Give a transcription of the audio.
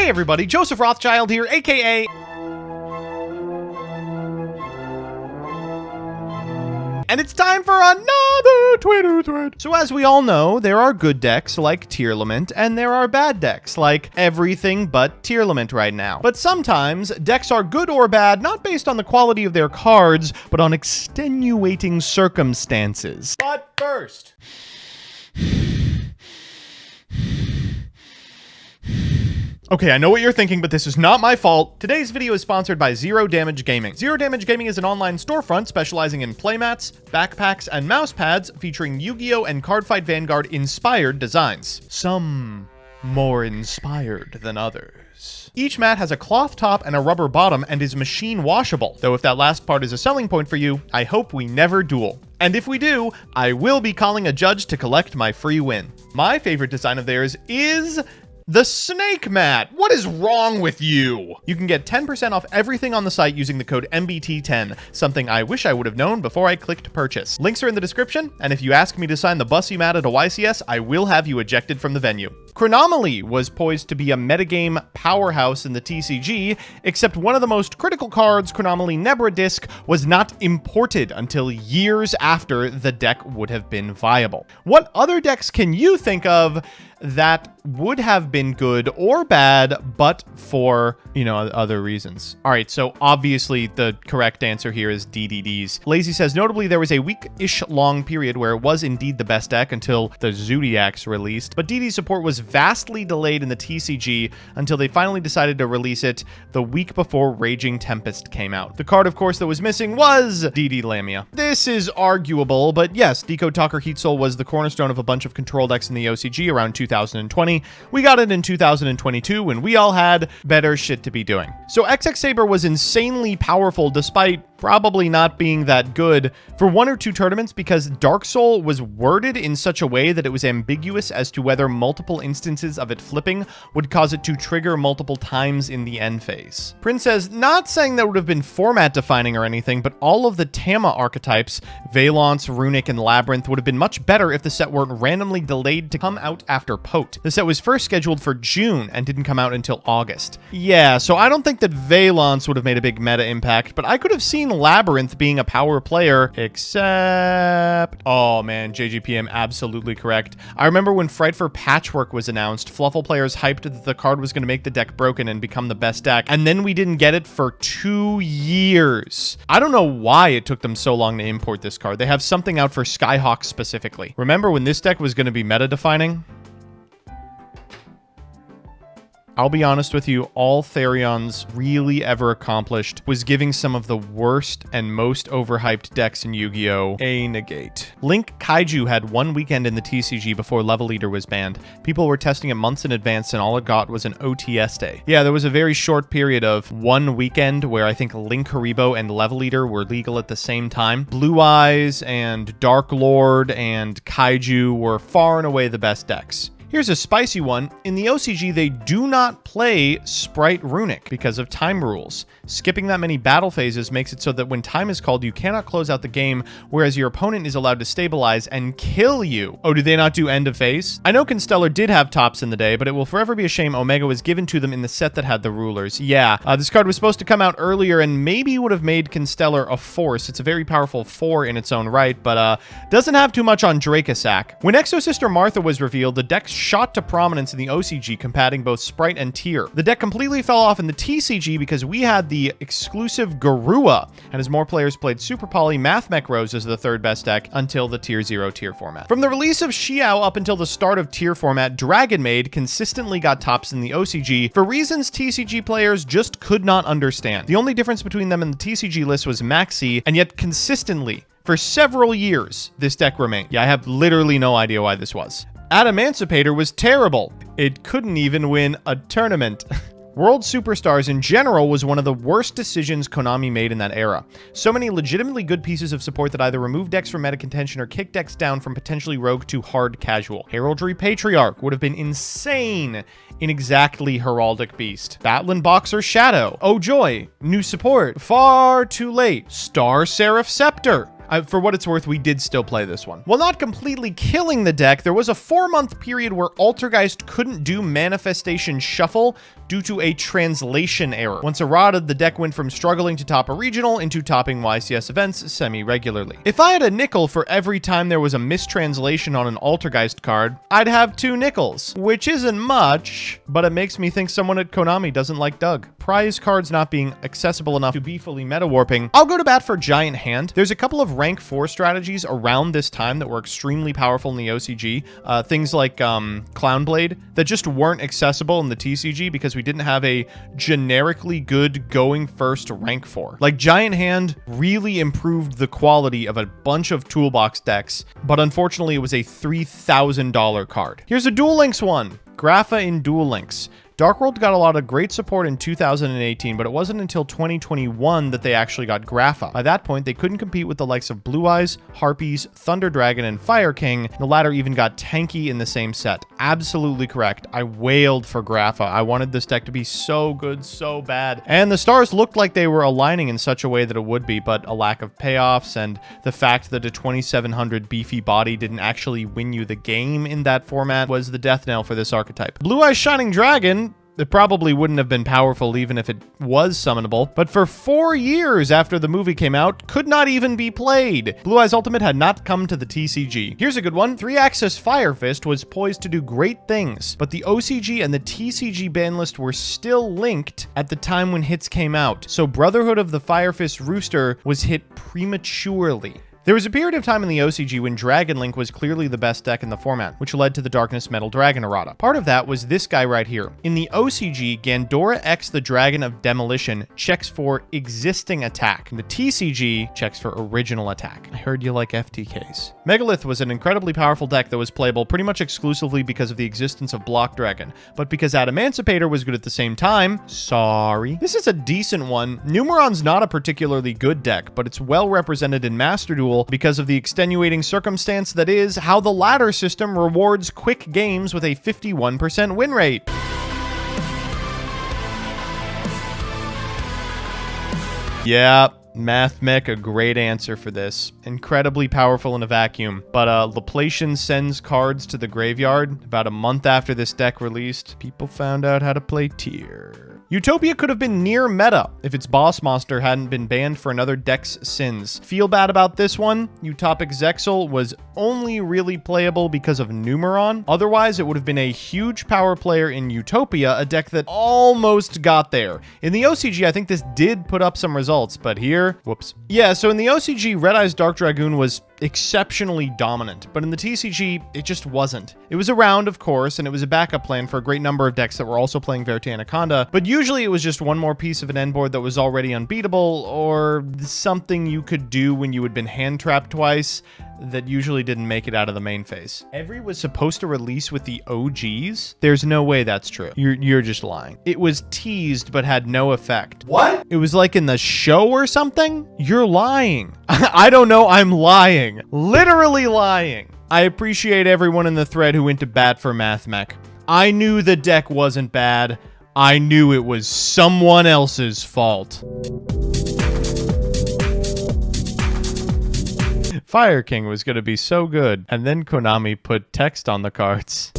Hey everybody, Joseph Rothschild here, aka... And it's time for another Twitter thread. So as we all know, there are good decks like Tearlament, and there are bad decks like everything but Tearlament right now. But sometimes, decks are good or bad, not based on the quality of their cards, but on extenuating circumstances. But first... Okay, I know what you're thinking, but this is not my fault. Today's video is sponsored by Zero Damage Gaming. Zero Damage Gaming is an online storefront specializing in playmats, backpacks, and mouse pads featuring Yu-Gi-Oh! And Cardfight Vanguard inspired designs. Some more inspired than others. Each mat has a cloth top and a rubber bottom and is machine washable. Though if that last part is a selling point for you, I hope we never duel. And if we do, I will be calling a judge to collect my free win. My favorite design of theirs is... the snake mat. What is wrong with you? You can get 10% off everything on the site using the code MBT10, something I wish I would have known before I clicked purchase. Links are in the description, and if you ask me to sign the bussy mat at a YCS, I will have you ejected from the venue. Chronomaly was poised to be a metagame powerhouse in the TCG, except one of the most critical cards, Chronomaly Nebra Disc, was not imported until years after the deck would have been viable. What other decks can you think of that would have been good or bad, but for, other reasons? All right, so obviously the correct answer here is DDDs. Lazy says, notably, there was a week-ish long period where it was indeed the best deck until the Zodiacs released, but DD support was vastly delayed in the TCG until they finally decided to release it the week before Raging Tempest came out. The card, of course, that was missing was DD Lamia. This is arguable, but yes, Decode Talker Heat Soul was the cornerstone of a bunch of control decks in the OCG around 2020. We got it in 2022 when we all had better shit to be doing. So XX Saber was insanely powerful despite probably not being that good for one or two tournaments because Dark Soul was worded in such a way that it was ambiguous as to whether multiple instances of it flipping would cause it to trigger multiple times in the end phase. Prince says, not saying that would have been format defining or anything, but all of the Tama archetypes, Valance, Runic, and Labyrinth would have been much better if the set weren't randomly delayed to come out after Pote. The set was first scheduled for June and didn't come out until August. Yeah, so I don't think that Valance would have made a big meta impact, but I could have seen Labyrinth being a power player, except... oh man, JGPM absolutely correct. I remember when Frightfur Patchwork was announced, Fluffle players hyped that the card was going to make the deck broken and become the best deck, and then we didn't get it for 2 years. I don't know why it took them so long to import this card. They have something out for Skyhawk specifically. Remember when this deck was going to be meta defining? I'll be honest with you, all Therion's really ever accomplished was giving some of the worst and most overhyped decks in Yu-Gi-Oh! A negate. Link Kaiju had one weekend in the TCG before Level Eater was banned. People were testing it months in advance and all it got was an OTS day. Yeah, there was a very short period of one weekend where I think Link Haribo and Level Eater were legal at the same time. Blue Eyes and Dark Lord and Kaiju were far and away the best decks. Here's a spicy one. In the OCG, they do not play Sprite Runic because of time rules. Skipping that many battle phases makes it so that when time is called, you cannot close out the game, whereas your opponent is allowed to stabilize and kill you. Oh, do they not do end of phase? I know Constellar did have tops in the day, but it will forever be a shame Omega was given to them in the set that had the rulers. Yeah, this card was supposed to come out earlier and maybe would have made Constellar a force. It's a very powerful 4 in its own right, but doesn't have too much on Dracosac. When Exo Sister Martha was revealed, the deck shot to prominence in the OCG, combating both Sprite and Tier. The deck completely fell off in the TCG because we had the exclusive Garua, and as more players played Super Poly, Math Mech rose as the third best deck until the Tier 0 Tier format. From the release of Xiao up until the start of Tier format, Dragon Maid consistently got tops in the OCG for reasons TCG players just could not understand. The only difference between them and the TCG list was Maxi, and yet consistently, for several years, this deck remained. Yeah, I have literally no idea why this was. Adamancipator was terrible. It couldn't even win a tournament. World Superstars in general was one of the worst decisions Konami made in that era. So many legitimately good pieces of support that either removed decks from meta contention or kicked decks down from potentially rogue to hard casual. Heraldry Patriarch would have been insane in exactly Heraldic Beast. Batlin Boxer Shadow. Oh joy, new support. Far too late. Star Seraph Scepter. For what it's worth, we did still play this one. While not completely killing the deck, there was a 4-month period where Altergeist couldn't do Manifestation Shuffle due to a translation error. Once errated, the deck went from struggling to top a regional into topping YCS events semi-regularly. If I had a nickel for every time there was a mistranslation on an Altergeist card, I'd have 2 nickels, which isn't much, but it makes me think someone at Konami doesn't like Doug. Prize cards not being accessible enough to be fully meta-warping. I'll go to bat for Giant Hand. There's a couple of rank 4 strategies around this time that were extremely powerful in the OCG. Things like Clown Blade that just weren't accessible in the TCG because we didn't have a generically good going first rank 4. Like, Giant Hand really improved the quality of a bunch of toolbox decks, but unfortunately it was a $3,000 card. Here's a Duel Links one. Grapha in Duel Links. Dark World got a lot of great support in 2018, but it wasn't until 2021 that they actually got Grapha. By that point, they couldn't compete with the likes of Blue Eyes, Harpies, Thunder Dragon, and Fire King. The latter even got tanky in the same set. Absolutely correct. I wailed for Grapha. I wanted this deck to be so good, so bad. And the stars looked like they were aligning in such a way that it would be, but a lack of payoffs and the fact that a 2700 beefy body didn't actually win you the game in that format was the death knell for this archetype. Blue Eyes Shining Dragon, it probably wouldn't have been powerful even if it was summonable, but for 4 years after the movie came out, could not even be played. Blue Eyes Ultimate had not come to the TCG. Here's a good one. 3-Axis Fire Fist was poised to do great things, but the OCG and the TCG ban list were still linked at the time when hits came out, so Brotherhood of the Fire Fist Rooster was hit prematurely. There was a period of time in the OCG when Dragon Link was clearly the best deck in the format, which led to the Darkness Metal Dragon errata. Part of that was this guy right here. In the OCG, Gandora X the Dragon of Demolition checks for existing attack. The TCG checks for original attack. I heard you like FTKs. Megalith was an incredibly powerful deck that was playable pretty much exclusively because of the existence of Block Dragon, but because Adamancipator was good at the same time, sorry. This is a decent one. Numeron's not a particularly good deck, but it's well represented in Master Duel because of the extenuating circumstance that is how the ladder system rewards quick games with a 51% win rate. Yeah, Math Mech, a great answer for this. Incredibly powerful in a vacuum, but Laplacian sends cards to the graveyard. About a month after this deck released, people found out how to play Tier. Utopia could have been near meta if its boss monster hadn't been banned for another deck's sins. Feel bad about this one. Utopic Zexal was only really playable because of Numeron. Otherwise, it would have been a huge power player in Utopia, a deck that almost got there. In the OCG, I think this did put up some results, but here, whoops. Yeah, so in the OCG, Red Eyes Dark Dragoon was exceptionally dominant, but in the TCG, it just wasn't. It was around, of course, and it was a backup plan for a great number of decks that were also playing Verte Anaconda, but usually it was just one more piece of an end board that was already unbeatable, or something you could do when you had been hand-trapped twice that usually didn't make it out of the main phase. Every was supposed to release with the OGs? There's no way that's true. You're just lying. It was teased, but had no effect. What? It was like in the show or something? You're lying. I don't know, I'm lying. Literally lying. I appreciate everyone in the thread who went to bat for Math Mech. I knew the deck wasn't bad. I knew it was someone else's fault. Fire King was going to be so good, and then Konami put text on the cards.